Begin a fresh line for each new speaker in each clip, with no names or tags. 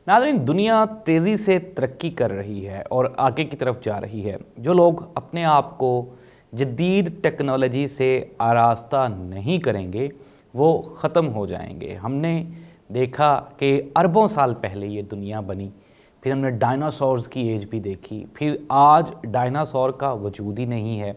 नाज़रीन, दुनिया तेज़ी से तरक्की कर रही है और आगे की तरफ जा रही है। जो लोग अपने आप को जदीद टेक्नोलॉजी से आरास्ता नहीं करेंगे वो ख़त्म हो जाएंगे। हमने देखा कि अरबों साल पहले ये दुनिया बनी, फिर हमने डायनासोर्स की एज भी देखी, फिर आज डायनासोर का वजूद ही नहीं है।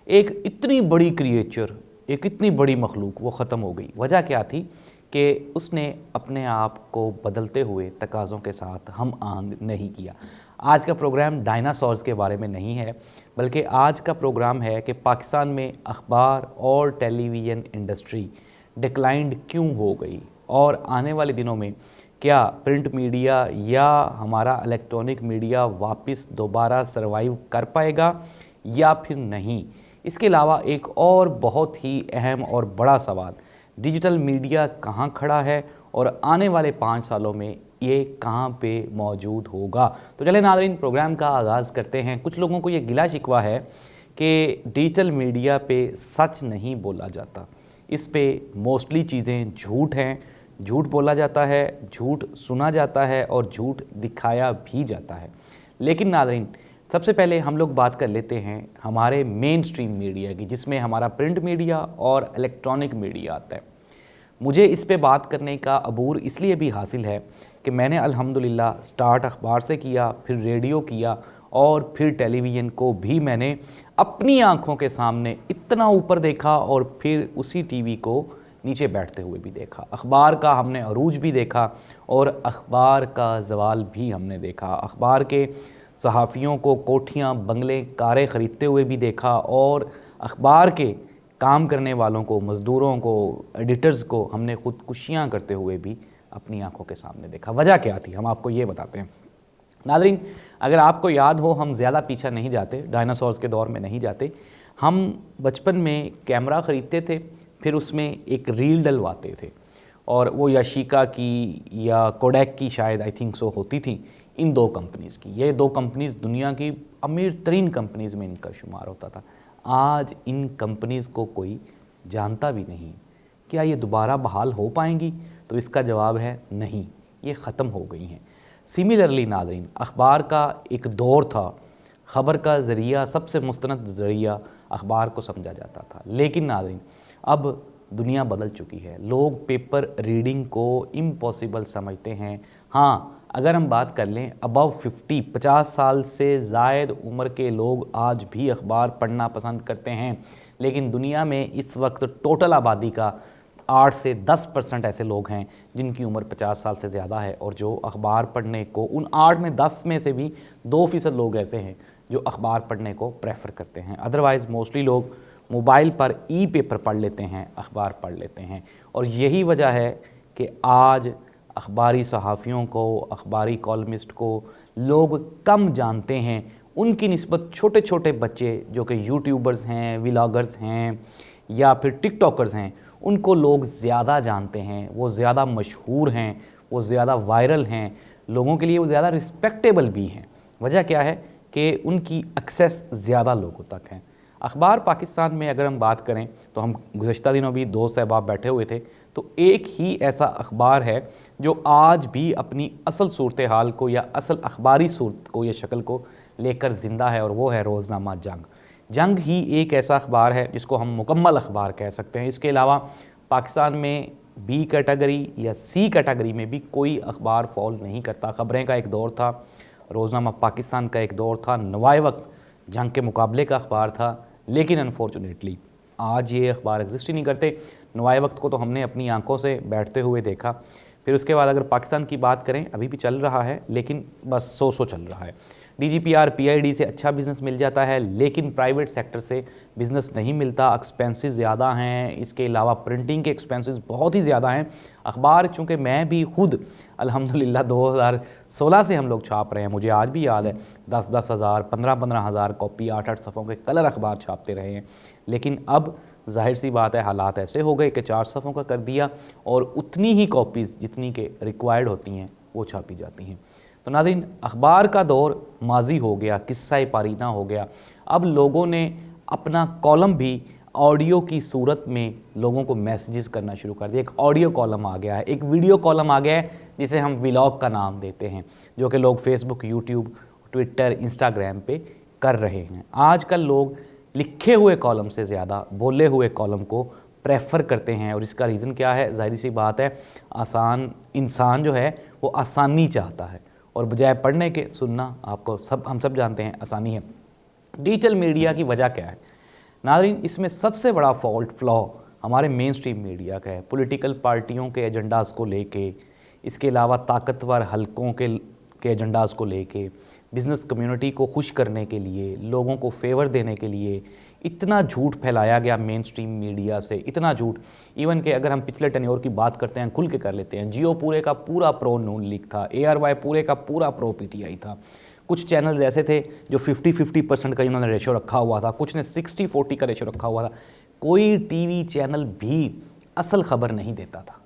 एक इतनी बड़ी क्रिएचर, एक इतनी बड़ी मखलूक वो ख़त्म हो गई। वजह क्या थी कि उसने अपने आप को बदलते हुए तकाज़ों के साथ हम आहंग नहीं किया। आज का प्रोग्राम डायनासोर्स के बारे में नहीं है, बल्कि आज का प्रोग्राम है कि पाकिस्तान में अखबार और टेलीविज़न इंडस्ट्री डिक्लाइंड क्यों हो गई और आने वाले दिनों में क्या प्रिंट मीडिया या हमारा इलेक्ट्रॉनिक मीडिया वापस दोबारा सरवाइव कर पाएगा या फिर नहीं। इसके अलावा एक और बहुत ही अहम और बड़ा सवाल, डिजिटल मीडिया कहाँ खड़ा है और आने वाले 5 सालों में ये कहाँ पे मौजूद होगा। तो चले नाज़रीन, प्रोग्राम का आगाज़ करते हैं। कुछ लोगों को ये गिला शिकवा है कि डिजिटल मीडिया पे सच नहीं बोला जाता, इस पे मोस्टली चीज़ें झूठ हैं, झूठ बोला जाता है, झूठ सुना जाता है और झूठ दिखाया भी जाता है। लेकिन नाज़रीन, सबसे पहले हम लोग बात कर लेते हैं हमारे मेन स्ट्रीम मीडिया की, जिसमें हमारा प्रिंट मीडिया और इलेक्ट्रॉनिक मीडिया आता है। मुझे इस पे बात करने का अबूर इसलिए भी हासिल है कि मैंने अल्हम्दुलिल्लाह स्टार्ट अखबार से किया, फिर रेडियो किया और फिर टेलीविज़न को भी मैंने अपनी आँखों के सामने इतना ऊपर देखा और फिर उसी टीवी को नीचे बैठते हुए भी देखा। अखबार का हमने अरूज भी देखा और अखबार का ज़वाल भी हमने देखा। अखबार के सहाफ़ियों को कोठियाँ, बंगले, कारें ख़रीदते हुए भी देखा और अखबार के काम करने वालों को, मज़दूरों को, एडिटर्स को हमने ख़ुदकुशियाँ करते हुए भी अपनी आंखों के सामने देखा। वजह क्या थी, हम आपको ये बताते हैं। नाज़रीन, अगर आपको याद हो, हम ज़्यादा पीछे नहीं जाते, डायनासोर्स के दौर में नहीं जाते। हम बचपन में कैमरा ख़रीदते थे, फिर उसमें एक रील डलवाते थे और वो याशिका की या कोडैक की शायद आई थिंक सो होती थी, इन 2 कंपनीज़ की। ये 2 कंपनीज़ दुनिया की अमीर तरीन कंपनीज़ में इनका शुमार होता था। आज इन कंपनीज़ को कोई जानता भी नहीं। क्या ये दोबारा बहाल हो पाएंगी? तो इसका जवाब है नहीं, ये ख़त्म हो गई हैं। सिमिलरली नाज़रीन, अखबार का एक दौर था, ख़बर का ज़रिया, सबसे मुस्तनद ज़रिया अखबार को समझा जाता था। लेकिन नाज़रीन, अब दुनिया बदल चुकी है। लोग पेपर रीडिंग को इम्पॉसिबल समझते हैं। हाँ, अगर हम बात कर लें अबव 50 साल से ज़ायद उम्र के लोग आज भी अखबार पढ़ना पसंद करते हैं। लेकिन दुनिया में इस वक्त टोटल आबादी का 8 से 10% ऐसे लोग हैं जिनकी उम्र 50 साल से ज़्यादा है और जो अखबार पढ़ने को, उन 8 में 10 में से भी 2% लोग ऐसे हैं जो अखबार पढ़ने को प्रेफर करते हैं। अदरवाइज़ मोस्टली लोग मोबाइल पर ई पेपर पढ़ लेते हैं, अखबार पढ़ लेते हैं। और यही वजह है कि आज अखबारी सहाफ़ियों को, अखबारी कॉलमिस्ट को लोग कम जानते हैं। उनकी निस्बत छोटे छोटे बच्चे जो कि यूट्यूबर्स हैं, व्लॉगर्स हैं या फिर टिकटॉकर्स हैं, उनको लोग ज़्यादा जानते हैं। वो ज़्यादा मशहूर हैं, वो ज़्यादा वायरल हैं, लोगों के लिए वो ज़्यादा रिस्पेक्टेबल भी हैं। वजह क्या है कि उनकी एक्सेस ज़्यादा लोगों तक है। अखबार पाकिस्तान में अगर हम बात करें तो हम गुज़श्ता दिनों भी दोस्त अहबाब बैठे हुए थे, तो एक ही ऐसा अखबार है जो आज भी अपनी असल सूरत हाल को या असल अखबारी सूरत को या शक्ल को लेकर ज़िंदा है, और वो है रोज़नामा जंग। जंग ही एक ऐसा अखबार है जिसको हम मुकम्मल अखबार कह सकते हैं। इसके अलावा पाकिस्तान में बी कैटेगरी या सी कैटेगरी में भी कोई अखबार फॉल नहीं करता। ख़बरें का एक दौर था, रोज़नामा पाकिस्तान का एक दौर था, नवाए वक्त जंग के मुकाबले का अखबार था, लेकिन अनफॉर्चुनेटली आज ये अखबार एग्जिस्ट ही नहीं करते। नवाए वक्त को तो हमने अपनी आंखों से बैठते हुए देखा। फिर उसके बाद अगर पाकिस्तान की बात करें, अभी भी चल रहा है लेकिन बस सो चल रहा है। DGPR PID से अच्छा बिज़नेस मिल जाता है, लेकिन प्राइवेट सेक्टर से बिज़नेस नहीं मिलता। एक्सपेंसेस ज़्यादा हैं, इसके अलावा प्रिंटिंग के एक्सपेंसेस बहुत ही ज़्यादा हैं। अखबार चूँकि मैं भी खुद अल्हम्दुलिल्लाह 2016 से हम लोग छाप रहे हैं, मुझे आज भी याद है 10-10 हज़ार, 15-15 हज़ार कॉपी 8-8 सफ़ों के कलर अखबार छापते रहे हैं। लेकिन अब ज़ाहिर सी बात है, हालात ऐसे हो गए कि 4 सफ़ों का कर दिया और उतनी ही कॉपीज़ जितनी के रिक्वायर्ड होती हैं वो छापी जाती हैं। तो नाज़रीन, अखबार का दौर माजी हो गया, किस्सा पारीना हो गया। अब लोगों ने अपना कॉलम भी ऑडियो की सूरत में लोगों को मैसेजेस करना शुरू कर दिया। एक ऑडियो कॉलम आ गया है, एक वीडियो कॉलम आ गया है जिसे हम व्लॉग का नाम देते हैं, जो कि लोग फेसबुक, यूट्यूब, ट्विटर, इंस्टाग्राम पे कर रहे हैं। आजकल लोग लिखे हुए कॉलम से ज़्यादा बोले हुए कॉलम को प्रेफर करते हैं, और इसका रीज़न क्या है? जाहिर सी बात है, आसान इंसान जो है वो आसानी चाहता है, और बजाय पढ़ने के सुनना, आपको हम सब जानते हैं, आसानी है। डिजिटल मीडिया की वजह क्या है नाज़रीन? इसमें सबसे बड़ा फॉल्ट फ्लॉ हमारे मेन स्ट्रीम मीडिया का है। पॉलिटिकल पार्टियों के एजेंडाज़ को लेके, इसके अलावा ताकतवर हलकों के एजेंडाज़ को लेके, बिज़नेस कम्युनिटी को खुश करने के लिए, लोगों को फेवर देने के लिए इतना झूठ फैलाया गया मेन स्ट्रीम मीडिया से, इतना झूठ। इवन कि अगर हम पिछले टेन्योर की बात करते हैं, खुल के कर लेते हैं, जियो पूरे का पूरा प्रो नून लीग था, ARY पूरे का पूरा प्रो PTI था। कुछ चैनल ऐसे थे जो 50-50% का इन्होंने रेशो रखा हुआ था, कुछ ने 60-40 का रेशो रखा हुआ था। कोई टीवी चैनल भी असल खबर नहीं देता था।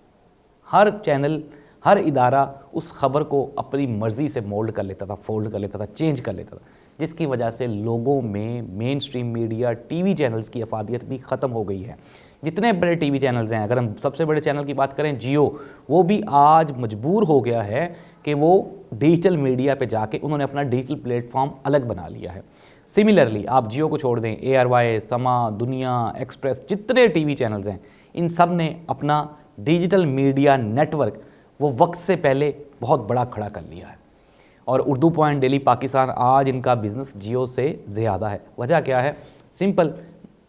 हर चैनल, हर इदारा उस खबर को अपनी मर्ज़ी से मोल्ड कर लेता था, फोल्ड कर लेता था, चेंज कर लेता था, जिसकी वजह से लोगों में main stream media, TV channels की अफादियत भी ख़त्म हो गई है। जितने बड़े टीवी चैनल्स हैं, अगर हम सबसे बड़े चैनल की बात करें जियो, वो भी आज मजबूर हो गया है कि वो डिजिटल मीडिया पे जाके उन्होंने अपना डिजिटल प्लेटफॉर्म अलग बना लिया है। सिमिलरली आप जियो को छोड़ दें, ARY, समा, दुनिया, एक्सप्रेस, जितने टीवी चैनल्स हैं, इन सब ने अपना डिजिटल मीडिया नेटवर्क वो वक्त से पहले बहुत बड़ा खड़ा कर लिया है। और उर्दू पॉइंट, डेली पाकिस्तान, आज इनका बिज़नेस जियो से ज़्यादा है। वजह क्या है? सिंपल,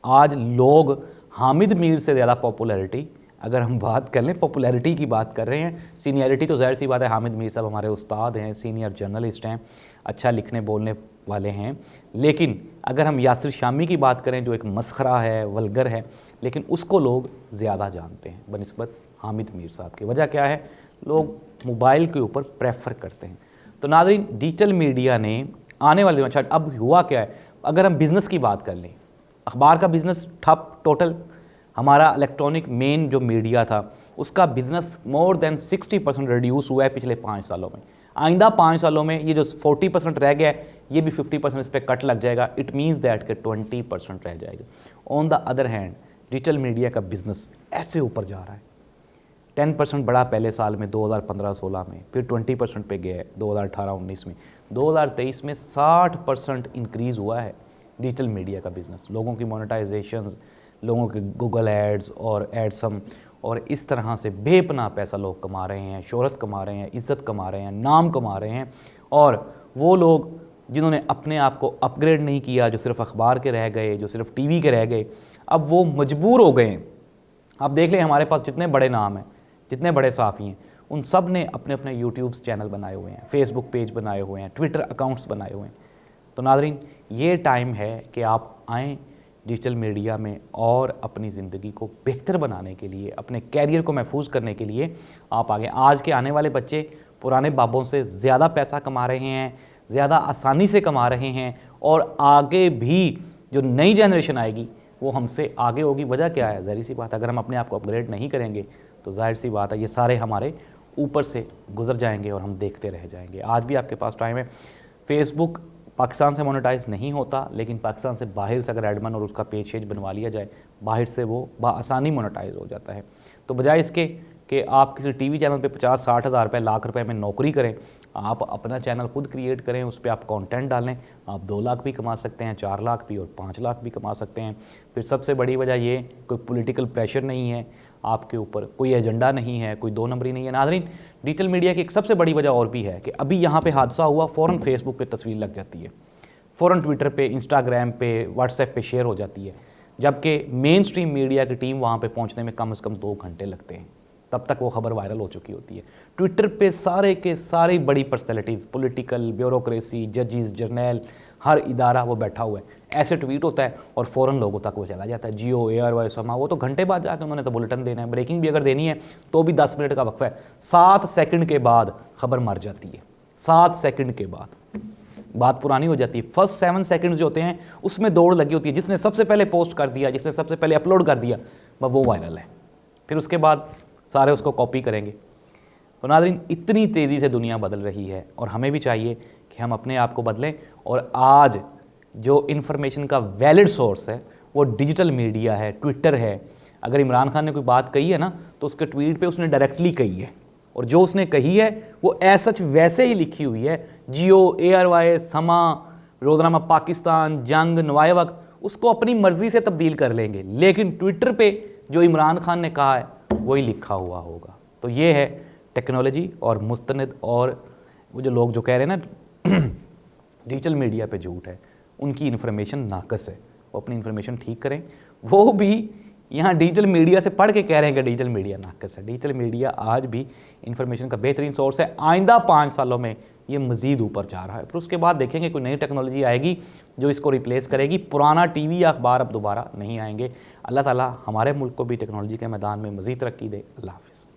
आज लोग हामिद मीर से ज़्यादा पॉपुलैरिटी, अगर हम बात कर लें पॉपुलैरिटी की बात कर रहे हैं, सीनियरिटी तो ज़ाहिर सी बात है, हामिद मीर साहब हमारे उस्ताद हैं, सीनियर जर्नलिस्ट हैं, अच्छा लिखने बोलने वाले हैं। लेकिन अगर हम यासिर शामी की बात करें, जो एक मस्खरा है, वल्गर है, लेकिन उसको लोग ज़्यादा जानते हैं बनिस्बत हामिद मीर साहब की। वजह क्या है? लोग मोबाइल के ऊपर प्रेफर करते हैं। तो नाज़रीन, डिजिटल मीडिया ने आने वाले दिनों, अच्छा अब हुआ क्या है, अगर हम बिज़नेस की बात कर लें, अखबार का बिज़नेस ठप टोटल। हमारा इलेक्ट्रॉनिक मेन जो मीडिया था उसका बिज़नेस मोर देन 60% रिड्यूस हुआ है पिछले 5 सालों में। आइंदा 5 सालों में ये जो 40% रह गया है, ये भी 50% इस पर कट लग जाएगा। इट मीन्स दैट कि 20% रह जाएगा। On the other hand, digital media का बिज़नेस ऐसे ऊपर जा रहा है। 10% बढ़ा पहले साल में 2015-16 में, फिर 20% पे गया है 2018-19 में, 2023 में 60% इंक्रीज़ हुआ है डिजिटल मीडिया का बिज़नेस। लोगों की मोनेटाइजेशंस, लोगों के गूगल एड्स और एडसम, और इस तरह से बेपनाह पैसा लोग कमा रहे हैं, शोहरत कमा रहे हैं, इज़्ज़त कमा रहे हैं, नाम कमा रहे हैं। और वो लोग जिन्होंने अपने आप को अपग्रेड नहीं किया, जो सिर्फ अखबार के रह गए, जो सिर्फ टीवी के रह गए, अब वो मजबूर हो गए हैं। आप देख लें, हमारे पास जितने बड़े नाम हैं, जितने बड़े सहाफ़ी हैं, उन सब ने अपने अपने यूट्यूब चैनल बनाए हुए हैं, फेसबुक पेज बनाए हुए हैं, ट्विटर अकाउंट्स बनाए हुए हैं। तो नाज़रीन, ये टाइम है कि आप आएँ डिजिटल मीडिया में और अपनी ज़िंदगी को बेहतर बनाने के लिए, अपने कैरियर को महफूज करने के लिए आप आगे। आज के आने वाले बच्चे पुराने बाबों से ज़्यादा पैसा कमा रहे हैं, ज़्यादा आसानी से कमा रहे हैं, और आगे भी जो नई जनरेशन आएगी वो हमसे आगे होगी। वजह क्या है? ज़ाहिर सी बात, अगर हम अपने आप को अपग्रेड नहीं करेंगे तो जाहिर सी बात है ये सारे हमारे ऊपर से गुजर जाएंगे और हम देखते रह जाएंगे। आज भी आपके पास टाइम है। फेसबुक पाकिस्तान से मोनेटाइज नहीं होता, लेकिन पाकिस्तान से बाहर से अगर एडमन और उसका पेज शेज बनवा लिया जाए, बाहर से वो बआसानी मोनेटाइज हो जाता है। तो बजाय इसके कि आप किसी टीवी चैनल पे 50-60 हज़ार रुपये, लाख रुपए में नौकरी करें, आप अपना चैनल खुद क्रिएट करें, उस पर आप कंटेंट डालें, आप 2 लाख भी कमा सकते हैं, 4 लाख भी और 5 लाख भी कमा सकते हैं। फिर सबसे बड़ी वजह ये, कोई पॉलिटिकल प्रेशर नहीं है आपके ऊपर, कोई एजेंडा नहीं है, कोई 2 नंबरी नहीं है। नाज़रीन, डिजिटल मीडिया की एक सबसे बड़ी वजह और भी है कि अभी यहाँ पे हादसा हुआ, फ़ौरन फेसबुक पे तस्वीर लग जाती है, फ़ौरन ट्विटर पे, इंस्टाग्राम पे, व्हाट्सएप पे शेयर हो जाती है, जबकि मेन स्ट्रीम मीडिया की टीम वहाँ पे पहुँचने में कम से कम 2 घंटे लगते हैं, तब तक वो खबर वायरल हो चुकी होती है। ट्विटर पे सारे के सारी बड़ी पर्सनैलिटीज़, पॉलिटिकल, ब्यूरोक्रेसी, जजेस, जर्नल, हर इदारा वो बैठा हुआ है, ऐसे ट्वीट होता है और फ़ौरन लोगों तक वो चला जाता है। जियो, ARY, समा, वो तो घंटे बाद जाकर उन्होंने तो बुलेटिन देना है, ब्रेकिंग भी अगर देनी है तो भी 10 मिनट का वक्फा है, 7 सेकंड के बाद खबर मर जाती है, 7 सेकंड के बाद बात पुरानी हो जाती है। फर्स्ट 7 सेकंड्स जो होते हैं उसमें दौड़ लगी होती है, जिसने सबसे पहले पोस्ट कर दिया, जिसने सबसे पहले अपलोड कर दिया, वो वायरल है, फिर उसके बाद सारे उसको कॉपी करेंगे। तो नाज़रीन, इतनी तेज़ी से दुनिया बदल रही है और हमें भी चाहिए कि हम अपने आप को बदलें। और आज जो इन्फॉर्मेशन का वैलिड सोर्स है वो डिजिटल मीडिया है, ट्विटर है। अगर इमरान खान ने कोई बात कही है ना, तो उसके ट्वीट पे उसने डायरेक्टली कही है, और जो उसने कही है वो सच वैसे ही लिखी हुई है। जियो, ARY, समा, रोज़नामा पाकिस्तान, जंग, नवाए वक्त उसको अपनी मर्जी से तब्दील कर लेंगे, लेकिन ट्विटर पे जो इमरान खान ने कहा है वही लिखा हुआ होगा। तो ये है टेक्नोलॉजी और मुस्तनद, और वो जो लोग जो कह रहे हैं ना डिजिटल मीडिया पे झूठ है, उनकी इन्फॉर्मेशन नाकस है, वो अपनी इन्फॉर्मेशन ठीक करें। वो भी यहाँ डिजिटल मीडिया से पढ़ के कह रहे हैं कि डिजिटल मीडिया नाकस है। डिजिटल मीडिया आज भी इन्फॉर्मेशन का बेहतरीन सोर्स है। आइंदा 5 सालों में ये मज़ीद ऊपर जा रहा है, फिर उसके बाद देखेंगे कोई नई टेक्नोलॉजी आएगी जो इसको रिप्लेस करेगी। पुराना टीवी या अखबार अब दोबारा नहीं आएंगे। अल्लाह ताला हमारे मुल्क को भी टेक्नोलॉजी के मैदान में मज़ीद तरक्की दे। अल्लाह हाफ़िज़।